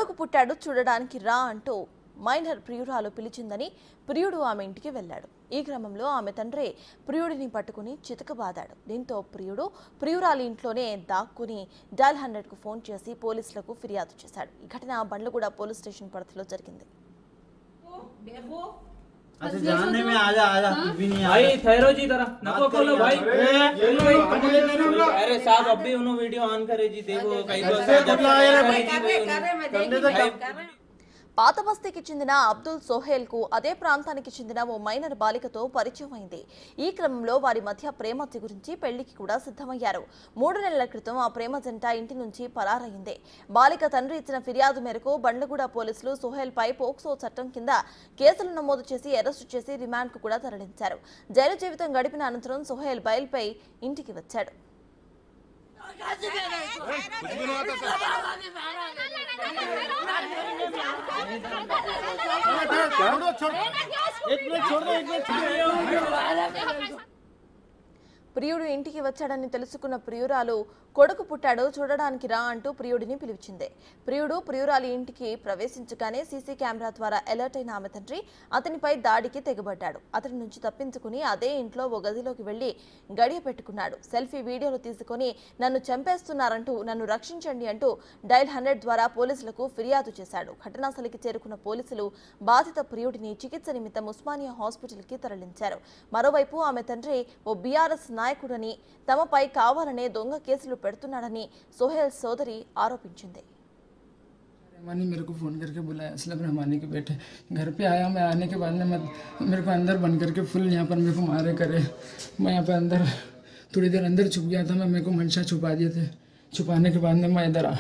కొడుకు పుట్టాడు చూడడానికి రా అంటూ మైనర్ ప్రియురాలు పిలిచిందని ప్రియుడు ఆమె ఇంటికి వెళ్లాడు. ఈ క్రమంలో ఆమె తండ్రి ప్రియుడిని పట్టుకుని చితకబాదాడు. దీంతో ప్రియుడు ప్రియురాలి ఇంట్లోనే దాక్కుని డయల్ 100కు ఫోన్ చేసి పోలీసులకు ఫిర్యాదు చేశాడు. ఈ ఘటన బండ్లగూడ పోలీస్ స్టేషన్ పరిధిలో జరిగింది. अच्छा जानने में आजा आजा भी नहीं भाई ठहरो जी जरा नको खोलो भाई अरे साहब अभी उन्होंने वीडियो ऑन करे जी देखो कहीं పాత బస్తీకి చెందిన అబ్దుల్ సోహెల్ కు అదే ప్రాంతానికి చెందిన ఓ మైనర్ బాలికతో పరిచయం అయింది. ఈ క్రమంలో వారి మధ్య ప్రేమ గురించి పెళ్లికి కూడా సిద్ధమయ్యారు. 3 నెలల క్రితం ఆ ప్రేమ జంట ఇంటి నుంచి పరారైంది. బాలిక తండ్రి ఇచ్చిన ఫిర్యాదు మేరకు బండ్లగూడ పోలీసులు సోహెల్ పై పోక్సో చట్టం కింద కేసులు నమోదు చేసి అరెస్టు చేసి రిమాండ్ కు కూడా తరలించారు. జైలు జీవితం గడిపిన అనంతరం సోహెల్ బయలుపై ఇంటికి వచ్చాడు. ప్రియుడు ఇంటికి వచ్చాడని తెలుసుకున్న ప్రియురాలు కొడుకు పుట్టాడు చూడడానికి రా అంటూ ప్రియుడిని పిలిచింది. ప్రియుడు ప్రియురాలి ఇంటికి ప్రవేశించగానే సీసీ కెమెరా ద్వారా అలర్ట్ అయిన ఆమె తండ్రి అతనిపై దాడికి తెగబడ్డాడు. అతని నుంచి తప్పించుకుని అదే ఇంట్లో ఓ గదిలోకి వెళ్లి గడియ పెట్టుకున్నాడు. సెల్ఫీ వీడియోలు తీసుకుని నన్ను చంపేస్తున్నారంటూ నన్ను రక్షించండి అంటూ డయల్ 100 ద్వారా పోలీసులకు ఫిర్యాదు చేశాడు. ఘటనాస్థలికి చేరుకున్న పోలీసులు బాధిత ప్రియుడిని చికిత్స నిమిత్తం ఉస్మానియా హాస్పిటల్కి తరలించారు. మరోవైపు ఆమె తండ్రి ఓ బీఆర్ఎస్ నాయకుడని తమపై కావాలనే దొంగ కేసులు పెడుతున్నాడని సోహెల్ సోదరి ఆరోపించింది. रहमानी मेरे को फ़ोन करके बुलाया, असलम रहमानी के बेटे घर पे आया। मैं आने के बाद में मेरे को अंदर बंद करके फुल यहाँ पर मेरे को मारे करे। मैं यहाँ पर अंदर थोड़ी देर अंदर छुप गया था। मेरे को मंशा छुपा दिए थे। छुपाने के बाद में मैं इधर